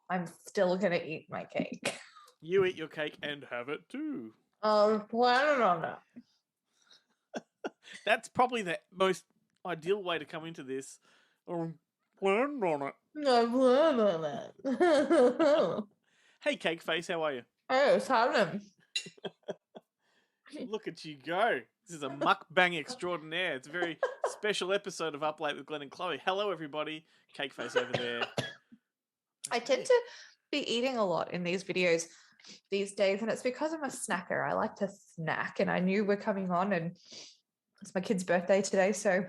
I'm still gonna eat my cake. You eat your cake and have it too. Planning on that. That's probably the most ideal way to come into this. Planned on it. I plan on that. Hey, Cake Face, how are you? Hey, it's happening. Look at you go. This is a mukbang extraordinaire. It's a very special episode of Up Late with Glenn and Chloe. Hello, everybody. Cake Face over there. I tend to be eating a lot in these videos these days, and it's because I'm a snacker. I like to snack, and I knew we're coming on, and it's my kid's birthday today, so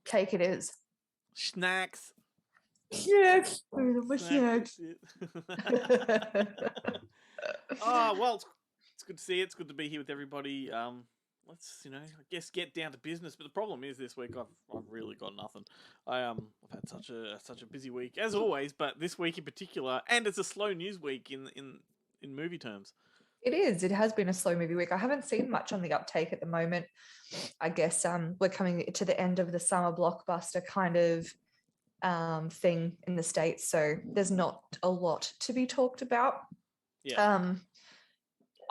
cake it is. Snacks. Snacks. Snacks. Oh, well, it's good to see you. It's good to be here with everybody. Let's, I guess get down to business. But the problem is this week I've really got nothing. I've had such a busy week as always, but this week in particular, and it's a slow news week in movie terms. It is. It has been a slow movie week. I haven't seen much on the uptake at the moment. I guess we're coming to the end of the summer blockbuster kind of thing in the States, so there's not a lot to be talked about. Yeah.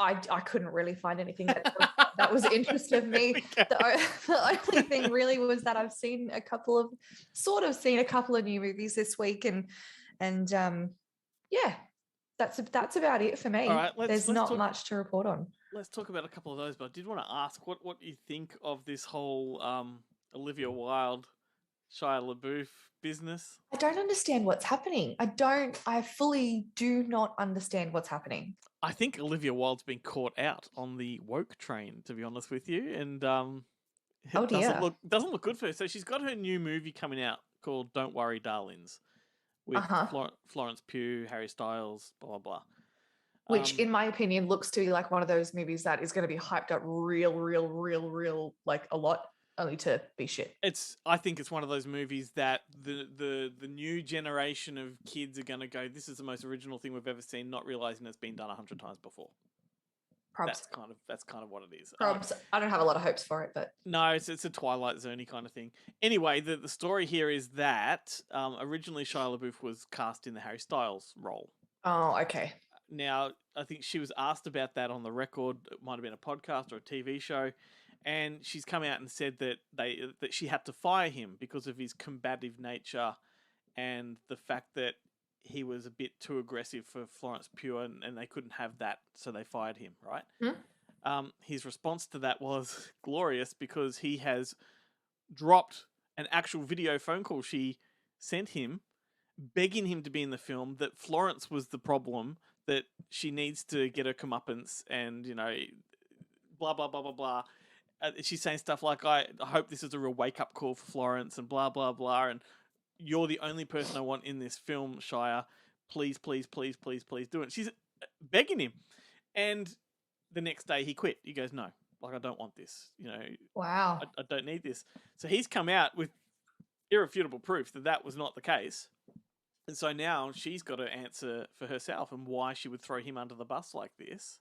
I couldn't really find anything that was interested in me. The only thing really was that I've seen a couple of new movies this week, and yeah, that's about it for me. All right, there's not much to report on. Let's talk about a couple of those, but I did want to ask what you think of this whole Olivia Wilde, Shia LaBeouf business. I don't understand what's happening. I fully do not understand what's happening. I think Olivia Wilde's been caught out on the woke train, to be honest with you, and it doesn't look good for her. So she's got her new movie coming out called "Don't Worry, Darlings," with Florence Pugh, Harry Styles, blah blah blah. Which, in my opinion, looks to be like one of those movies that is going to be hyped up real, like a lot, only to be shit. I think it's one of those movies that the new generation of kids are going to go, this is the most original thing we've ever seen, not realizing it's been done 100 times before. Probs. That's kind of what it is. Probs. I don't have a lot of hopes for it, but no, it's a Twilight Zone-y kind of thing. Anyway, the story here is that originally Shia LaBeouf was cast in the Harry Styles role. Oh, okay. Now, I think she was asked about that on the record. It might have been a podcast or a TV show. And she's come out and said that she had to fire him because of his combative nature and the fact that he was a bit too aggressive for Florence Pugh, and they couldn't have that, so they fired him, right? His response to that was glorious because he has dropped an actual video phone call she sent him begging him to be in the film, that Florence was the problem, that she needs to get her comeuppance and, blah, blah, blah, blah, blah. She's saying stuff like, I hope this is a real wake-up call for Florence and blah, blah, blah. And you're the only person I want in this film, Shia. Please, please, please, please, please do it. She's begging him. And the next day he quit. He goes, no, I don't want this. Wow. I don't need this. So he's come out with irrefutable proof that was not the case. And so now she's got to answer for herself and why she would throw him under the bus like this.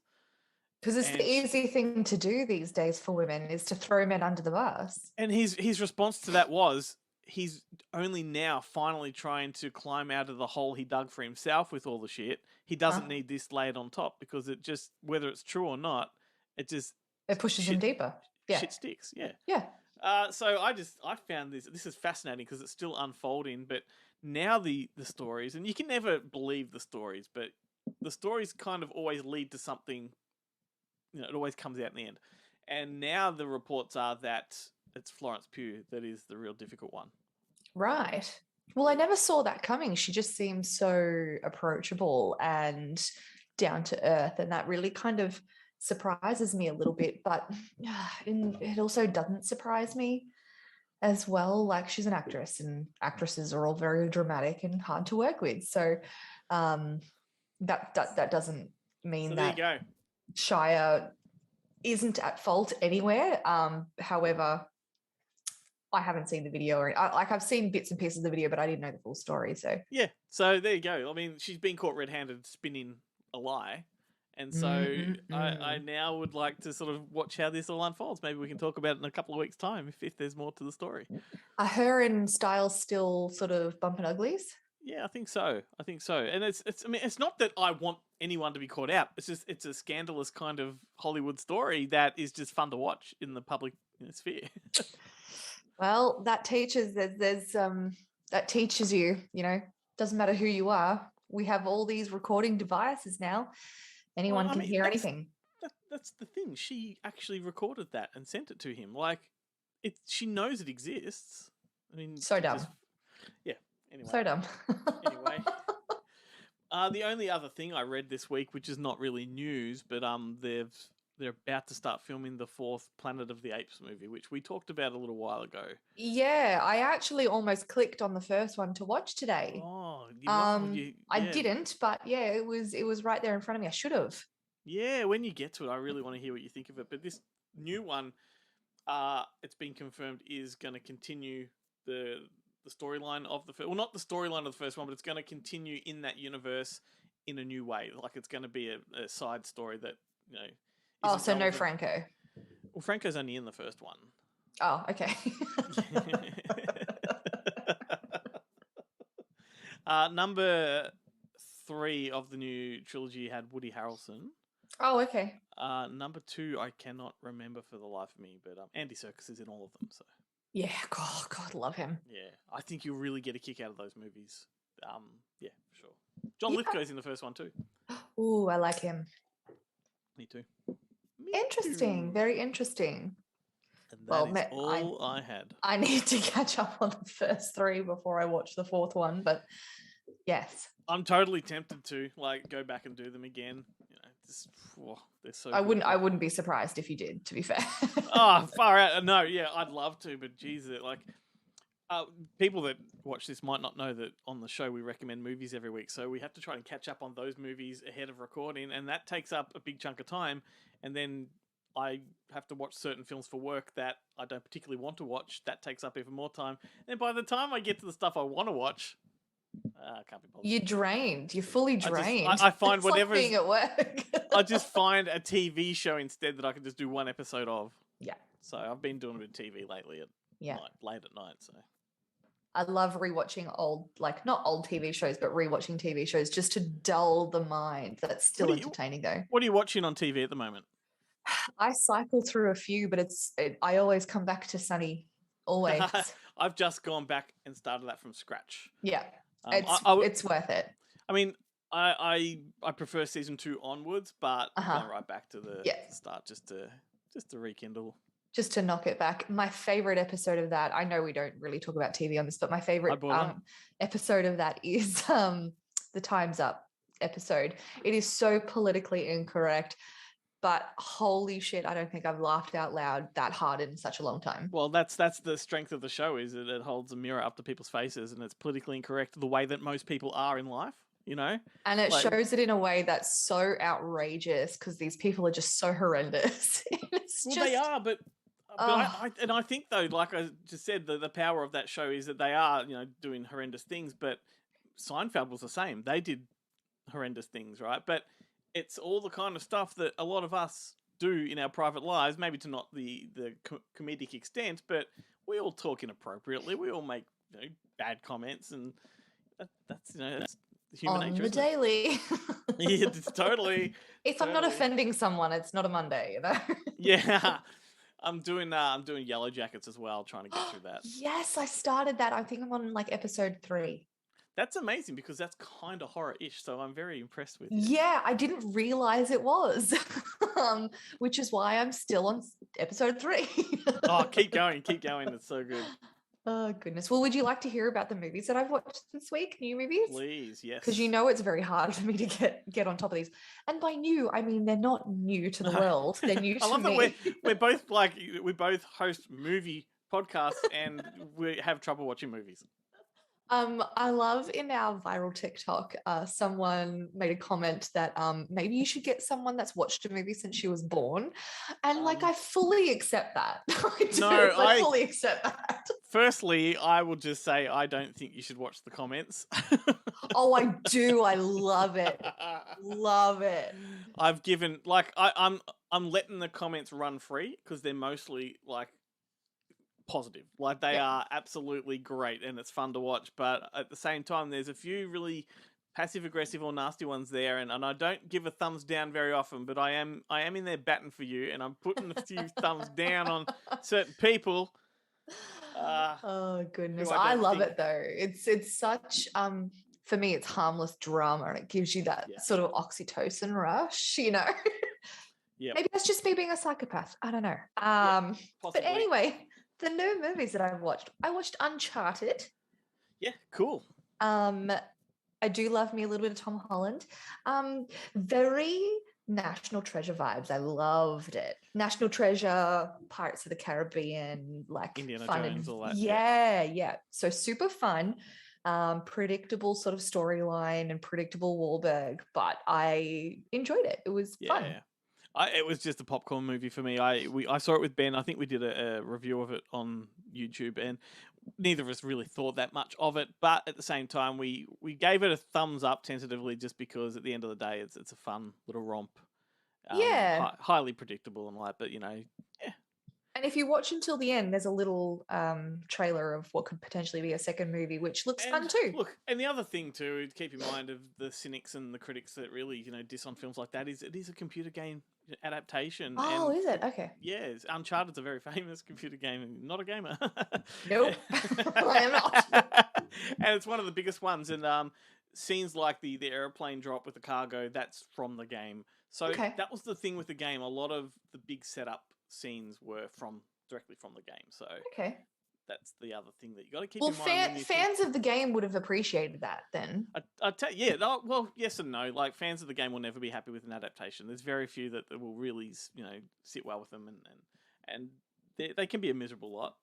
Because it's the easy thing to do these days for women, is to throw men under the bus. And his response to that was, he's only now finally trying to climb out of the hole he dug for himself with all the shit. He doesn't need this laid on top, because it just, whether it's true or not, it pushes him deeper. Yeah. Shit sticks. Yeah. Yeah. So I found this is fascinating because it's still unfolding, but now the stories, and you can never believe the stories, but the stories kind of always lead to something. It always comes out in the end. And now the reports are that it's Florence Pugh that is the real difficult one. Right. Well, I never saw that coming. She just seems so approachable and down to earth, and that really kind of surprises me a little bit. But it also doesn't surprise me as well. Like, she's an actress, and actresses are all very dramatic and hard to work with. So that doesn't mean that there you go. Shia isn't at fault anywhere. However, I haven't seen the video, or I've seen bits and pieces of the video, but I didn't know the full story. So yeah, so there you go. I mean, she's been caught red-handed spinning a lie, and so I now would like to sort of watch how this all unfolds. Maybe we can talk about it in a couple of weeks' time if there's more to the story. Are her and Styles still sort of bumping uglies? Yeah, I think so. And it's. I mean, it's not that I want anyone to be caught out. It's just it's a scandalous kind of Hollywood story that is just fun to watch in the public sphere. Well, that teaches that teaches you, doesn't matter who you are. We have all these recording devices now. Well, Anyone I can mean, hear anything. that's the thing. She actually recorded that and sent it to him. Like, she knows it exists. I mean, So dumb. Yeah. Anyway. So dumb. Anyway. The only other thing I read this week, which is not really news, but they're about to start filming the 4th Planet of the Apes movie, which we talked about a little while ago. Yeah, I actually almost clicked on the first one to watch today. Oh, I didn't, but yeah, it was right there in front of me. I should have. Yeah, when you get to it, I really want to hear what you think of it. But this new one, it's been confirmed, is going to continue the storyline of the first. Well, not the storyline of the first one, but it's going to continue in that universe in a new way. Like, it's going to be a side story that Oh, so no Franco. Well, Franco's only in the first one. Oh, okay. Number 3 of the new trilogy had Woody Harrelson. Oh, okay. Number 2, I cannot remember for the life of me, but Andy Serkis is in all of them. So yeah, God, love him. Yeah, I think you'll really get a kick out of those movies. Yeah, for sure. John Lithgow's in the first one too. Ooh, I like him. Me too. Interesting. Very interesting. And that is all I had. I need to catch up on the first 3 before I watch the 4th one, but yes. I'm totally tempted to go back and do them again. They're so I wouldn't be surprised if you did, to be fair. Oh, far out. No, yeah, I'd love to, but geez, people that watch this might not know that on the show we recommend movies every week, so we have to try and catch up on those movies ahead of recording, and that takes up a big chunk of time, and then I have to watch certain films for work that I don't particularly want to watch. That takes up even more time, and by the time I get to the stuff I want to watch, I can't be bothered. You're drained. You're fully drained. I find whatever being at work. I just find a TV show instead that I can just do one episode of. Yeah. So I've been doing a bit of TV lately late at night. So I love rewatching old, not old TV shows, but rewatching TV shows just to dull the mind. That's still entertaining though. What are you watching on TV at the moment? I cycle through a few, but I always come back to Sunny. Always. I've just gone back and started that from scratch. Yeah. It's worth it. I mean, I prefer season 2 onwards, but going right back to the start just to rekindle. Just to knock it back. My favorite episode of that, I know we don't really talk about TV on this, but my favorite episode of that is the Time's Up episode. It is so politically incorrect, but holy shit, I don't think I've laughed out loud that hard in such a long time. Well, that's the strength of the show, is that it holds a mirror up to people's faces, and it's politically incorrect the way that most people are in life, And it shows it in a way that's so outrageous because these people are just so horrendous. They are, but I think though, like I just said, the power of that show is that they are, doing horrendous things, but Seinfeld was the same. They did horrendous things, right? But it's all the kind of stuff that a lot of us do in our private lives, maybe to not the comedic extent, but we all talk inappropriately. We all make bad comments, and that's human nature. On the daily. Yeah, it's totally. If I'm not offending someone, it's not a Monday, Yeah. I'm doing Yellow Jackets as well, trying to get through that. Yes, I started that. I think I'm on episode 3. That's amazing because that's kind of horror-ish, so I'm very impressed with you. Yeah, I didn't realize it was, which is why I'm still on episode 3. Oh, keep going. It's so good. Oh, goodness. Well, would you like to hear about the movies that I've watched this week? New movies? Please, yes. Because it's very hard for me to get on top of these. And by new, I mean they're not new to the world. They're new to me. I love that we're both we both host movie podcasts and we have trouble watching movies. I love in our viral TikTok, someone made a comment that maybe you should get someone that's watched a movie since she was born. And I fully accept that. I fully accept that. Firstly, I will just say I don't think you should watch the comments. Oh, I do. I love it. Love it. I've given I'm letting the comments run free because they're mostly positive. Like they are absolutely great and it's fun to watch. But at the same time, there's a few really passive aggressive or nasty ones there, and I don't give a thumbs down very often, but I am in there batting for you, and I'm putting a few thumbs down on certain people. Oh goodness, who I don't love think- it though. It's such for me it's harmless drama and it gives you that sort of oxytocin rush, you know. Yeah. Maybe that's just me being a psychopath. I don't know. But anyway, the new movies that I watched Uncharted. Yeah, cool. I do love me a little bit of Tom Holland. Very National Treasure vibes. I loved it. National Treasure, Pirates of the Caribbean, like Indiana fun Jones, all that. Yeah. So super fun. Predictable sort of storyline and predictable Wahlberg, but I enjoyed it. It was fun. It was just a popcorn movie for me. I saw it with Ben. I think we did a review of it on YouTube, and neither of us really thought that much of it. But at the same time, we gave it a thumbs up tentatively, just because at the end of the day, it's a fun little romp. Highly predictable and all that, but yeah. And if you watch until the end, there's a little trailer of what could potentially be a second movie, which looks fun too. Look, and the other thing too, to keep in mind of the cynics and the critics that really, diss on films like that, is it is a computer game adaptation. Oh, is it? Okay. Yes, Uncharted's a very famous computer game. Not a gamer. Nope, I am not. And it's one of the biggest ones. And scenes like the airplane drop with the cargo, that's from the game. So that was the thing with the game. A lot of the big setup scenes were directly from the game. So that's the other thing that you got to keep in mind. Well, fans of the game would have appreciated that then. Well, yes and no. Like, fans of the game will never be happy with an adaptation. There's very few that will really, sit well with them, and they can be a miserable lot.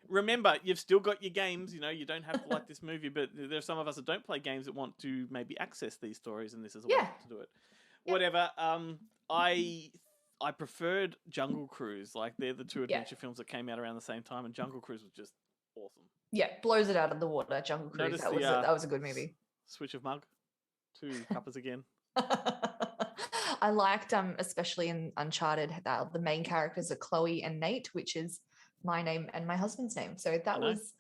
Remember, you've still got your games. You don't have to like this movie, but there's some of us that don't play games that want to maybe access these stories, and this is a way to do it. Whatever. I preferred Jungle Cruise. Like, they're the two adventure films that came out around the same time, and Jungle Cruise was just awesome. Yeah, blows it out of the water. Jungle Cruise. That was a good movie. Switch of mug. 2 cuppas again. I liked, especially in Uncharted, the main characters are Chloe and Nate, which is my name and my husband's name. So that was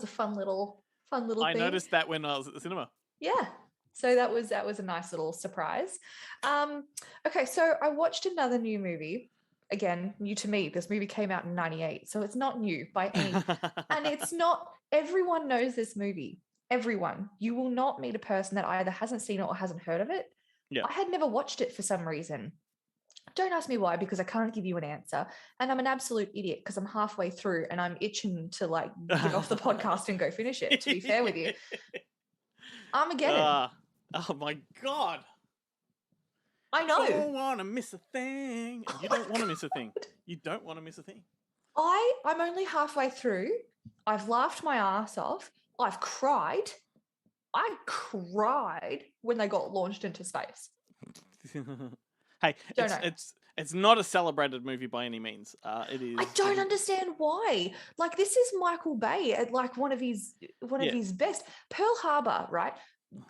a fun little thing. I noticed that when I was at the cinema. Yeah. So that was a nice little surprise. Okay, so I watched another new movie. Again, new to me. This movie came out in 98, so it's not new by any. And it's not, everyone knows this movie. Everyone. You will not meet a person that either hasn't seen it or hasn't heard of it. Yeah. I had never watched it for some reason. Don't ask me why, because I can't give you an answer. And I'm an absolute idiot because I'm halfway through and I'm itching to get off the podcast and go finish it, to be fair with you. Armageddon. Oh my God. I know. I don't want to miss a thing. You don't want to miss a thing. You don't want to miss a thing. I'm only halfway through. I've laughed my ass off. I've cried. I cried when they got launched into space. Hey, it's not a celebrated movie by any means. It is. I don't understand why. Like, this is Michael Bay at one of his best. Pearl Harbor, right?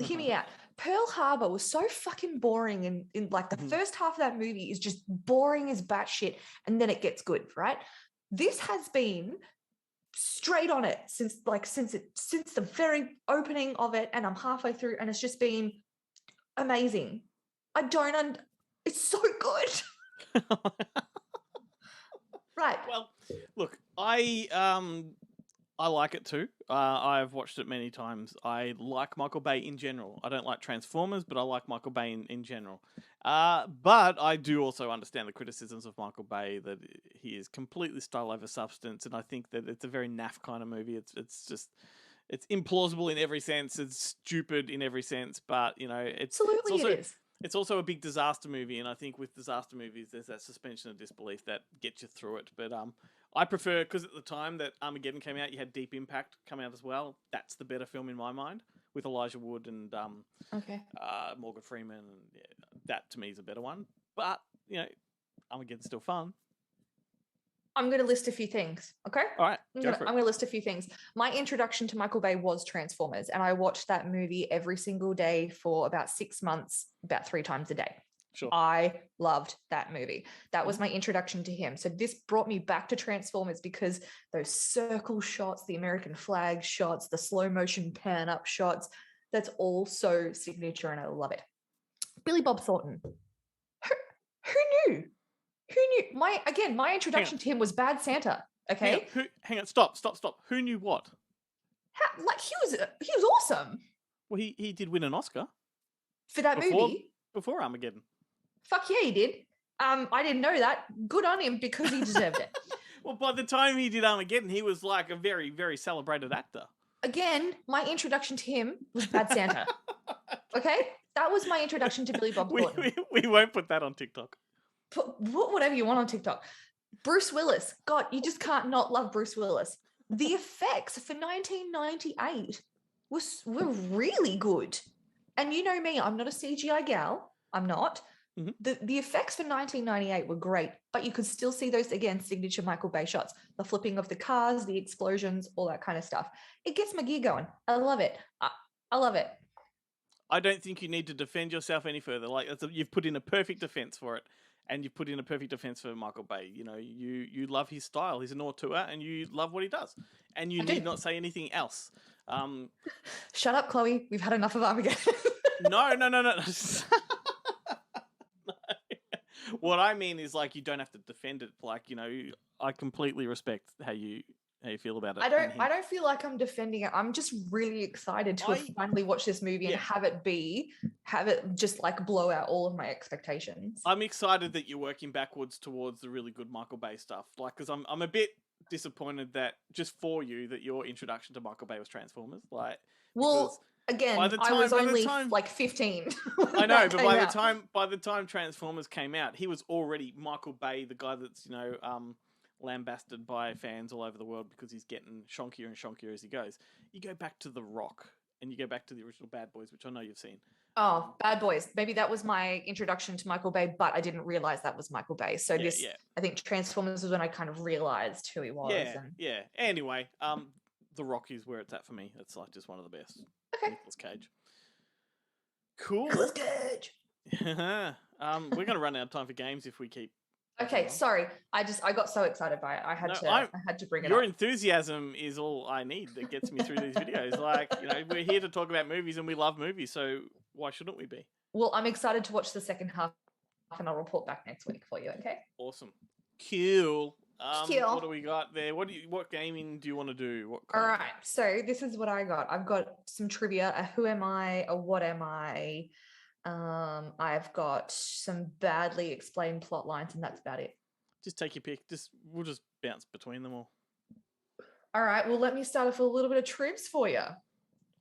Hear me out. Pearl Harbor was so fucking boring, in the first half of that movie is just boring as batshit, and then it gets good, right? This has been straight on it since the very opening of it, and I'm halfway through, and it's just been amazing. It's so good. Right. Well, look, I like it too. I've watched it many times. I like Michael Bay in general. I don't like Transformers, but I like Michael Bay in general. But I do also understand the criticisms of Michael Bay that he is completely style over substance, and I think that it's a very naff kind of movie. It's implausible in every sense. It's stupid in every sense, but it's also a big disaster movie, and I think with disaster movies, there's that suspension of disbelief that gets you through it. But I prefer, because at the time that Armageddon came out, you had Deep Impact come out as well. That's the better film in my mind, with Elijah Wood and Morgan Freeman. And, that to me is a better one. But Armageddon's still fun. I'm going to list a few things, okay? All right, I'm going to list a few things. My introduction to Michael Bay was Transformers, and I watched that movie every single day for about 6 months, about 3 times a day. Sure. I loved that movie. That was my introduction to him. So this brought me back to Transformers because those circle shots, the American flag shots, the slow motion pan up shots, that's all so signature and I love it. Billy Bob Thornton. Who knew? Who knew? My introduction to him was Bad Santa. Okay. Hang on. Stop. Who knew what? He was awesome. Well, he did win an Oscar for that movie before Armageddon. Fuck yeah, he did. I didn't know that. Good on him because he deserved it. Well, by the time he did Armageddon, he was like a very, very celebrated actor. Again, my introduction to him was Bad Santa. Okay? That was my introduction to Billy Bob Thornton. We won't put that on TikTok. Put whatever you want on TikTok. Bruce Willis. God, you just can't not love Bruce Willis. The effects for 1998 were really good. And you know me, I'm not a CGI gal. I'm not. Mm-hmm. The effects for 1998 were great, but you could still see those, again, signature Michael Bay shots. The flipping of the cars, the explosions, all that kind of stuff. It gets my gear going. I love it. I love it. I don't think you need to defend yourself any further. Like you've put in a perfect defense for it, and you've put in a perfect defense for Michael Bay. You know, you love his style. He's an auteur, and you love what he does. And you need not say anything else. Shut up, Chloe. We've had enough of Armageddon. No. What I mean is, like, you don't have to defend it. Like, you know, I completely respect how you feel about it. I don't feel like I'm defending it. I'm just really excited to have finally watched this movie and have it just like blow out all of my expectations. I'm excited that you're working backwards towards the really good Michael Bay stuff. Like, because I'm a bit disappointed that just for you that your introduction to Michael Bay was Transformers. Like, well. Again, I was only like 15. I know, but by the time Transformers came out, he was already Michael Bay, the guy that's, you know, lambasted by fans all over the world because he's getting shonkier and shonkier as he goes. You go back to The Rock and you go back to the original Bad Boys, which I know you've seen. Oh, Bad Boys. Maybe that was my introduction to Michael Bay, but I didn't realize that was Michael Bay. So I think Transformers was when I kind of realized who he was. Yeah. Anyway, The Rock is where it's at for me. It's like just one of the best. Okay. Nicolas Cage. Cool. Nicolas Cage. We're going to run out of time for games if we keep. Okay, sorry. I got so excited by it. I had to bring it up. Your enthusiasm is all I need that gets me through these videos. Like, you know, we're here to talk about movies and we love movies, so why shouldn't we be? Well, I'm excited to watch the second half and I'll report back next week for you, okay? Awesome. Cool. What do we got there? What gaming do you want to do? All right. So this is what I got. I've got some trivia. A who am I? A what am I? I've got some badly explained plot lines, and that's about it. Just take your pick. We'll just bounce between them all. All right. Well, let me start off with a little bit of trivs for you.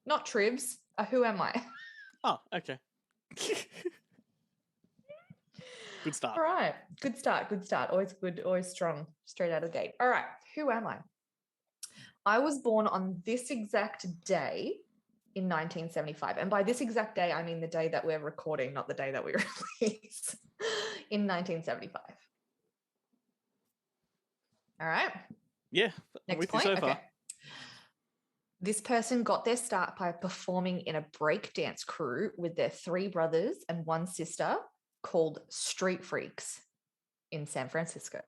Not trivs. A who am I? Oh, okay. Good start. All right. Good start. Always good, always strong, straight out of the gate. All right. Who am I? I was born on this exact day in 1975. And by this exact day, I mean the day that we're recording, not the day that we release, in 1975. All right. Yeah. Next with point. You so far. Okay. This person got their start by performing in a breakdance crew with their 3 brothers and 1 sister called Street Freaks in San Francisco.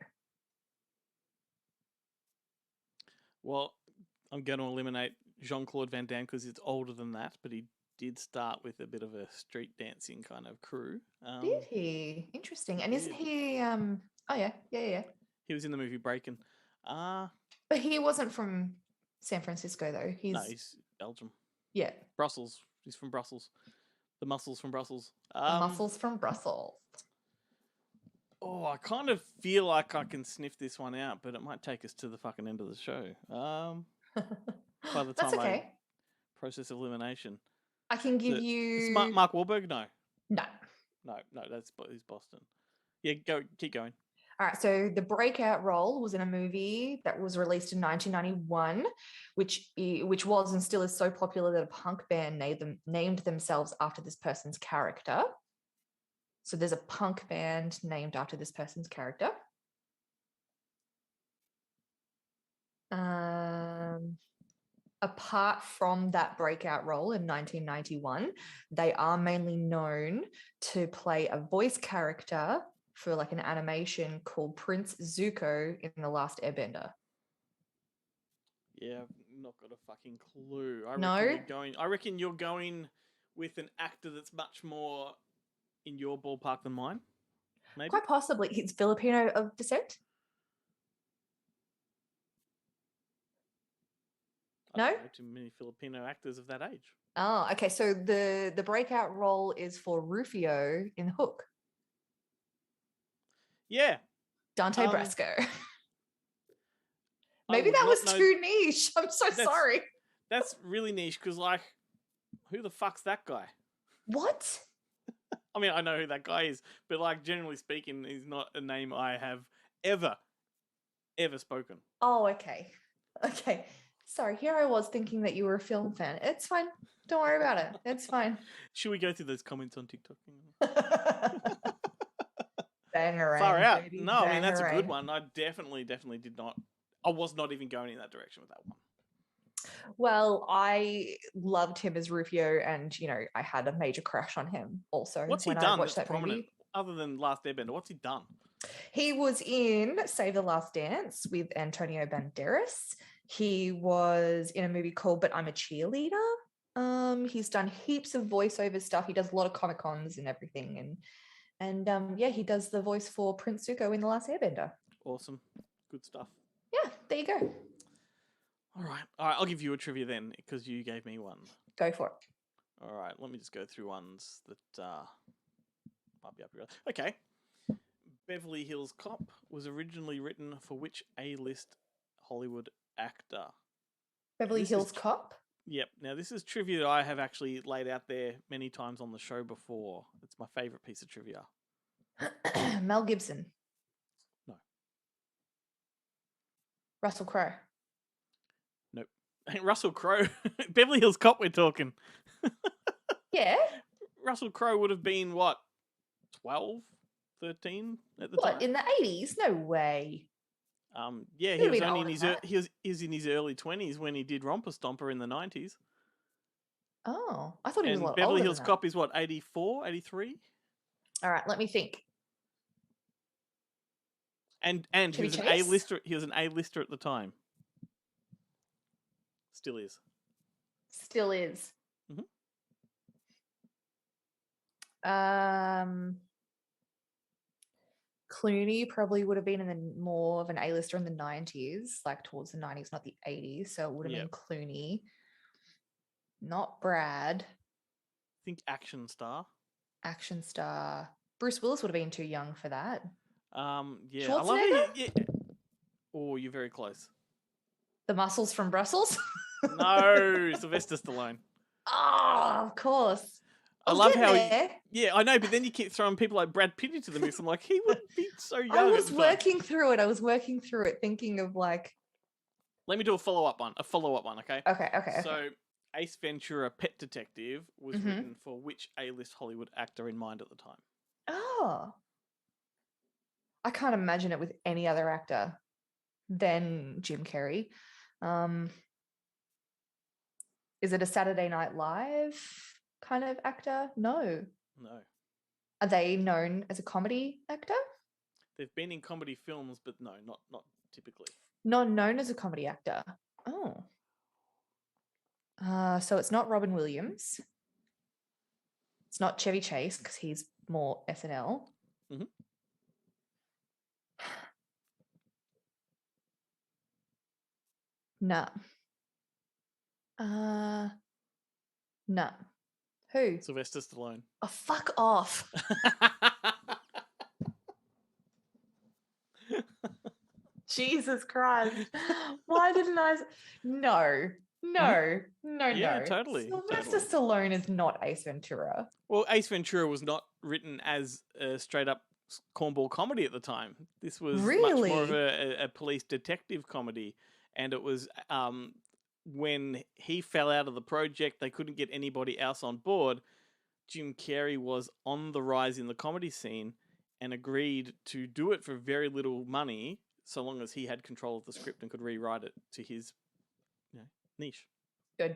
Well, I'm going to eliminate Jean-Claude Van Damme because it's older than that, but he did start with a bit of a street dancing kind of crew. Did he? Interesting. And isn't he... Oh, yeah. He was in the movie Breakin'. But he wasn't from San Francisco, though. No, he's Belgium. Yeah. Brussels. He's from Brussels. The muscles from Brussels. The muscles from Brussels. Oh, I kind of feel like I can sniff this one out, but it might take us to the fucking end of the show. By the time That's okay. I process elimination. I can give you... Mark Wahlberg? No. No. He's Boston. Yeah, keep going. All right, so the breakout role was in a movie that was released in 1991, which was and still is so popular that a punk band named themselves after this person's character. So there's a punk band named after this person's character. apart from that breakout role in 1991, they are mainly known to play a voice character for like an animation called Prince Zuko in The Last Airbender. Yeah, I've not got a fucking clue. No? I reckon you're going with an actor that's much more in your ballpark than mine. Maybe. Quite possibly. He's Filipino of descent. I No? don't know too many Filipino actors of that age. Oh, okay. So the breakout role is for Rufio in Hook. Yeah. Dante Brasco. I Maybe would that not was know- too niche. I'm so sorry. That's really niche because, like, who the fuck's that guy? What? I mean, I know who that guy is, but, like, generally speaking, he's not a name I have ever spoken. Oh, okay. Okay. Sorry, here I was thinking that you were a film fan. It's fine. Don't worry about it. It's fine. Should we go through those comments on TikTok? Bangarang, Far out. baby. No, I mean, that's a good Bangarang. one. I definitely did not. I was not even going in that direction with that one. Well, I loved him as Rufio, and I had a major crush on him also. What's he when I done watched that's that prominent movie. other than Last Airbender? What's he done? He was in Save the Last Dance with Antonio Banderas. He was in a movie called But I'm a Cheerleader. He's done heaps of voiceover stuff. He does a lot of Comic Cons and everything, and yeah, he does the voice for Prince Zuko in The Last Airbender. Awesome, good stuff. Yeah, there you go. All right, I'll give you a trivia then because you gave me one. Go for it. All right, let me just go through ones that might be up your alley. Okay. Beverly Hills Cop was originally written for which A-list Hollywood actor? Beverly This Hills is Cop. Yep. Now, this is trivia that I have actually laid out there many times on the show before. It's my favorite piece of trivia. Mel Gibson. No. Russell Crowe. Nope. Ain't Russell Crowe. Beverly Hills Cop we're talking. Yeah. Russell Crowe would have been, what, 12, 13 at the time? What, in the 80s? No way. Yeah, He'd he have was been only older in his than that. he was in his early 20s when he did Romper Stomper in the 90s. Oh, I thought he was a And lot Beverly older Hills than Cop is what, 84, 83? that. All right, let me think. And he Chevy was an Chase? A-lister. He was an A-lister at the time. Still is. Still is. Mhm. Clooney probably would have been in the more of an A-lister in the 90s, like towards the 90s, not the 80s. So it would have Yep. been Clooney, not Brad. Think action star. Action star. Bruce Willis would have been too young for that. Yeah, I love Schwarzenegger? it. Yeah. Oh, you're very close. The Muscles from Brussels? No, Sylvester Stallone. Oh, of course. I love how there. Yeah, I know, but then you keep throwing people like Brad Pitt into the mix. I'm like, he wouldn't be so young. I was at the time. working through it. I was working through it, thinking of like. Let me do a follow-up one. Okay? Okay. So, Ace Ventura, Pet Detective, was Mhm. written for which A-list Hollywood actor in mind at the time? Oh. I can't imagine it with any other actor than Jim Carrey. Is it a Saturday Night Live kind of actor? No. No. Are they known as a comedy actor? They've been in comedy films, but no, not typically. Not known as a comedy actor. Oh. So it's not Robin Williams. It's not Chevy Chase because he's more SNL. Mhm. No. No. Who? Sylvester Stallone. Oh, fuck off. Jesus Christ. Why didn't I? No. Yeah, totally. Sylvester Stallone is not Ace Ventura. Well, Ace Ventura was not written as a straight-up cornball comedy at the time. This was much more of a police detective comedy, and it was when he fell out of the project, they couldn't get anybody else on board. Jim Carrey was on the rise in the comedy scene and agreed to do it for very little money, so long as he had control of the script and could rewrite it to his niche. Good.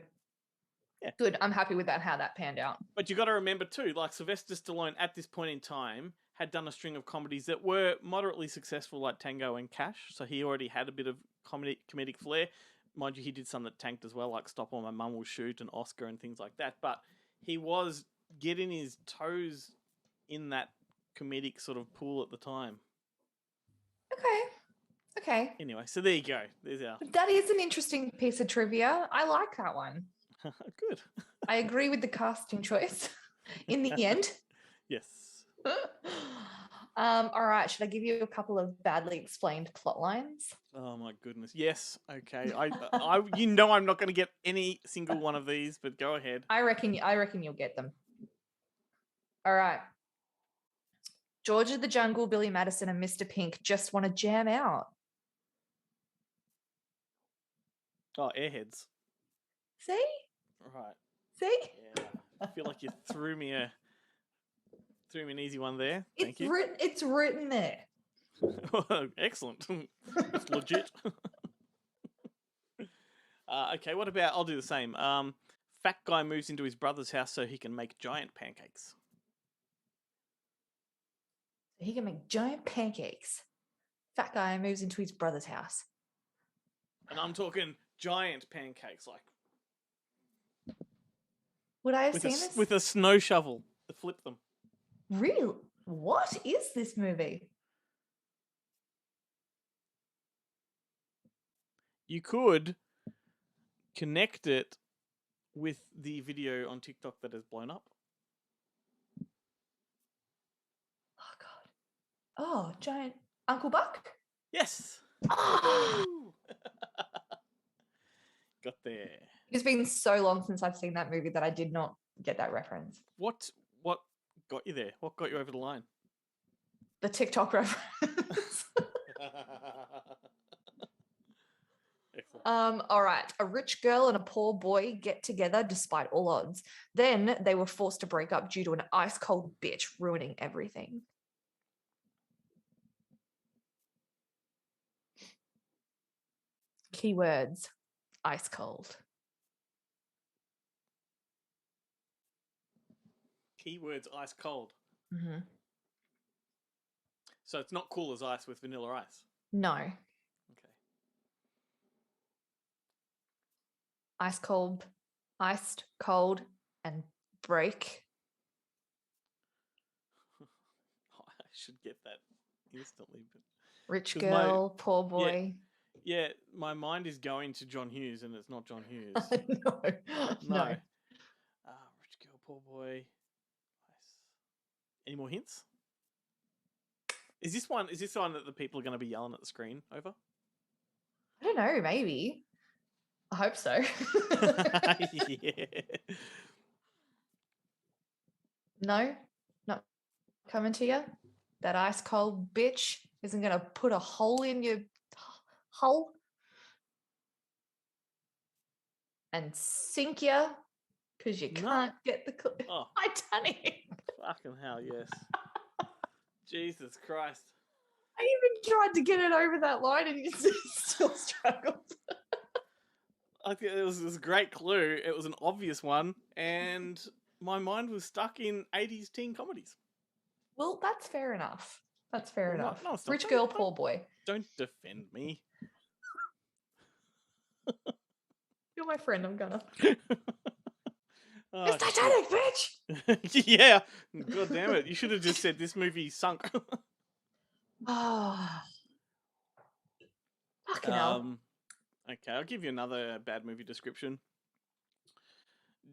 Yeah. Good. I'm happy with that, how that panned out. But you got to remember too, like Sylvester Stallone at this point in time had done a string of comedies that were moderately successful, like Tango and Cash. So he already had a bit of comedic flair. Mind you, he did some that tanked as well, like Stop or My Mum Will Shoot and Oscar and things like that. But he was getting his toes in that comedic sort of pool at the time. Okay. Anyway, so there you go. There's our... That is an interesting piece of trivia. I like that one. Good. I agree with the casting choice in the end. Yes. All right. Should I give you a couple of badly explained plot lines? Oh my goodness. Yes. Okay. I you know I'm not going to get any single one of these, but go ahead. I reckon you'll get them. All right. George of the Jungle, Billy Madison, and Mr. Pink just want to jam out. Oh, Airheads. See? Right. See? Yeah. I feel like you threw me an easy one there. Thank you. It's written there. Excellent. It's legit. Okay, what about, I'll do the same. Fat guy moves into his brother's house so he can make giant pancakes. He can make giant pancakes. Fat guy moves into his brother's house. And I'm talking giant pancakes, like would I have seen this? With a snow shovel to flip them. Real? What is this movie? You could connect it with the video on TikTok that has blown up. Oh, God. Oh, giant Uncle Buck? Yes. Oh. Got there. It's been so long since I've seen that movie that I did not get that reference. What got you there? What got you over the line? The TikTok reference. All right. A rich girl and a poor boy get together despite all odds. Then they were forced to break up due to an ice cold bitch ruining everything. Keywords: ice cold. Keywords: ice cold. Mm-hmm. So it's not cool as ice with vanilla ice? No. Okay. Ice cold, iced, cold, and break. I should get that instantly. But Rich girl, poor Yeah, boy. yeah, my mind is going to John Hughes, and it's not John Hughes. No. Rich girl, poor boy. Nice. Any more hints? Is this one that the people are going to be yelling at the screen over? I don't know, maybe. I hope so. Yeah. No, not coming to you. That ice cold bitch isn't going to put a hole in your hull and sink you because you can't get the Titanic. Fucking hell, yes. Jesus Christ. I even tried to get it over that line and you still struggled. I think it was a great clue. It was an obvious one, and my mind was stuck in 80s teen comedies. Well, that's fair enough. That's fair enough. No, Rich girl, poor boy. Don't defend me. You're my friend, I'm gonna. Oh, it's Titanic, bitch! Yeah. God damn it. You should have just said this movie sunk. Oh. Fucking hell. Okay, I'll give you another bad movie description.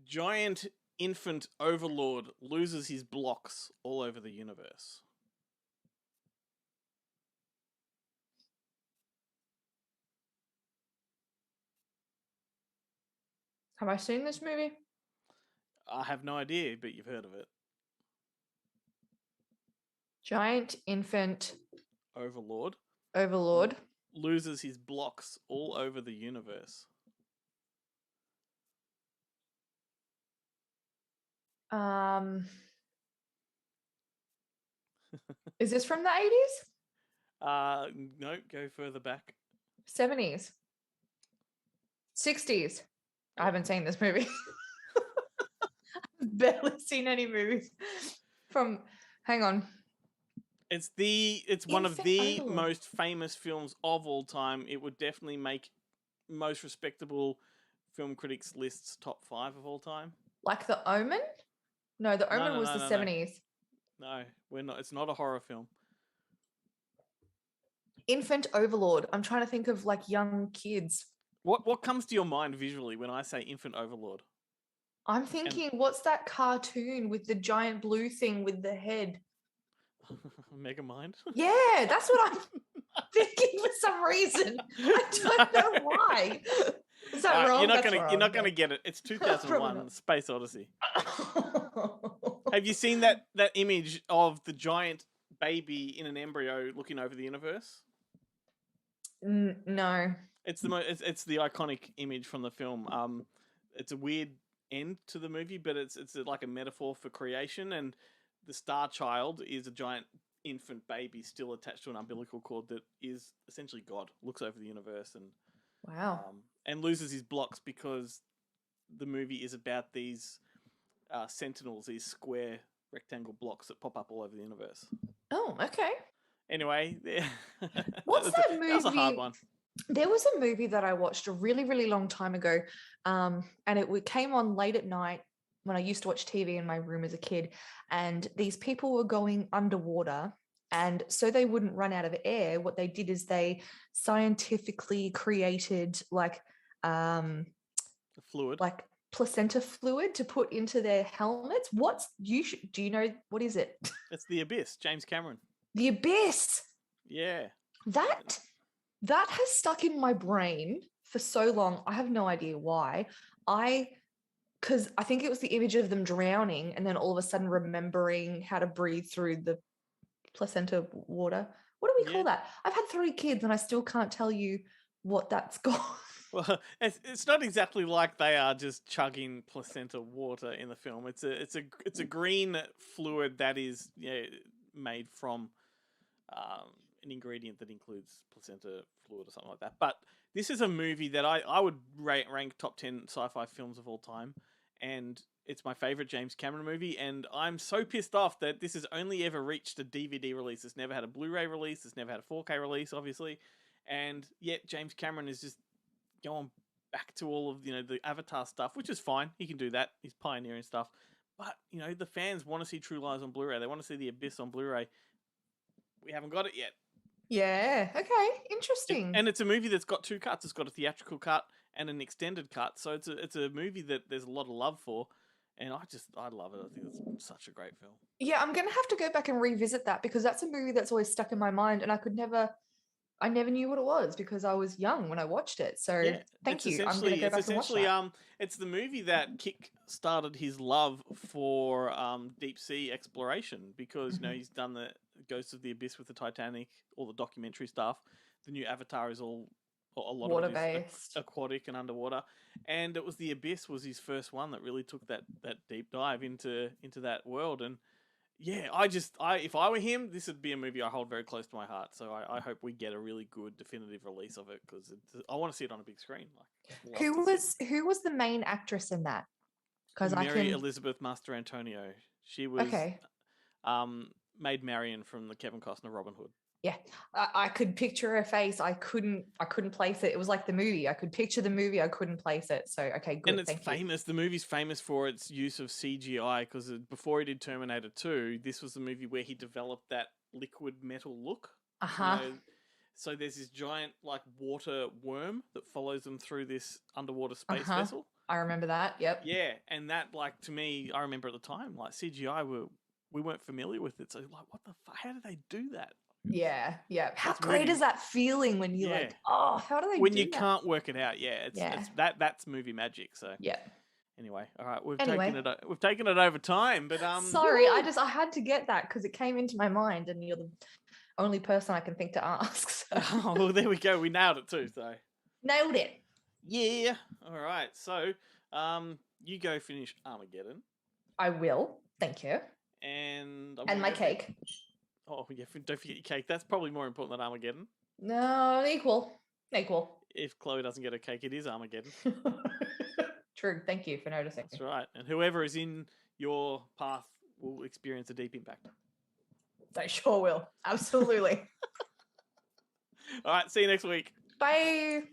Giant infant overlord loses his blocks all over the universe. Have I seen this movie? I have no idea, but you've heard of it. Giant infant overlord loses his blocks all over the universe. Is this from the 80s? No, go further back. 70s. 60s. I haven't seen this movie. I've barely seen any movies from. Hang on. It's one of Infant the Overlord. most famous films of all time. It would definitely make most respectable film critics lists top 5 of all time. Like The Omen? No, The Omen was the 70s. No, we're not. It's not a horror film. Infant Overlord. I'm trying to think of like young kids. What comes to your mind visually when I say Infant Overlord? I'm thinking, what's that cartoon with the giant blue thing with the head? Megamind? Yeah, that's what I'm thinking for some reason. I don't know why. Is that wrong? You're not gonna get it. It's 2001 Space Odyssey. Have you seen that image of the giant baby in an embryo looking over the universe? No. It's it's the iconic image from the film. It's a weird end to the movie, but it's like a metaphor for creation, and the Star Child is a giant infant baby still attached to an umbilical cord that is essentially God, looks over the universe and wow, and loses his blocks because the movie is about these sentinels, these square rectangle blocks that pop up all over the universe. Oh, okay. Anyway, what's that movie? That was a hard one. There was a movie that I watched a really, really long time ago, and it came on late at night when I used to watch TV in my room as a kid, and these people were going underwater, and so they wouldn't run out of air, what they did is they scientifically created like fluid, like placenta fluid to put into their helmets. Do you know what is it? It's The Abyss, James Cameron. The Abyss. Yeah. That has stuck in my brain for so long. I have no idea why. Because I think it was the image of them drowning and then all of a sudden remembering how to breathe through the placenta water. What do we call that? I've had 3 kids and I still can't tell you what that's called. Well, it's not exactly like they are just chugging placenta water in the film. It's a green fluid that is made from an ingredient that includes placenta fluid or something like that. But this is a movie that I would rank top 10 sci-fi films of all time, and it's my favorite James Cameron movie. And I'm so pissed off that this has only ever reached a DVD release. It's never had a Blu-ray release. It's never had a 4K release, obviously. And yet James Cameron is just going back to all of the Avatar stuff, which is fine. He can do that. He's pioneering stuff. But the fans want to see True Lies on Blu-ray. They want to see The Abyss on Blu-ray. We haven't got it yet. Yeah. Okay. Interesting. And it's a movie that's got 2 cuts. It's got a theatrical cut and an extended cut. So it's a movie that there's a lot of love for, and I love it. I think it's such a great film. Yeah, I'm gonna have to go back and revisit that because that's a movie that's always stuck in my mind, and I never knew what it was because I was young when I watched it. So yeah, thank you. I'm gonna go back and watch that. It's the movie that kick-started his love for deep sea exploration because he's done the Ghosts of the Abyss with the Titanic, all the documentary stuff. The new Avatar is a lot water-based, aquatic and underwater, and it was The Abyss was his first one that really took that deep dive into that world. And yeah, if I were him, this would be a movie I hold very close to my heart. So I hope we get a really good definitive release of it because I want to see it on a big screen. Who was the main actress in that? Because Mary Elizabeth Mastrantonio. She was Maid Marian from the Kevin Costner Robin Hood. Yeah, I could picture her face. I couldn't place it. It was like the movie. I could picture the movie. I couldn't place it. So okay, good. And it's famous. The movie's famous for its use of CGI because before he did Terminator 2, this was the movie where he developed that liquid metal look. So there's this giant water worm that follows them through this underwater space vessel. I remember that. Yep. Yeah, and that to me, I remember at the time CGI we weren't familiar with it. So what the fuck? How do they do that? Yeah. How great is that feeling when you're like, oh, how do they do that? When you can't work it out, that's movie magic. So yeah. Anyway, all right, we've taken it over time, but sorry, I had to get that because it came into my mind, and you're the only person I can think to ask. So. Oh, well, there we go. We nailed it too. So nailed it. Yeah. All right. So, you go finish Armageddon. I will. Thank you. And my cake. Oh, yeah, don't forget your cake. That's probably more important than Armageddon. No, equal. If Chloe doesn't get a cake, it is Armageddon. True. Thank you for noticing. That's right. And whoever is in your path will experience a deep impact. They sure will. Absolutely. All right. See you next week. Bye.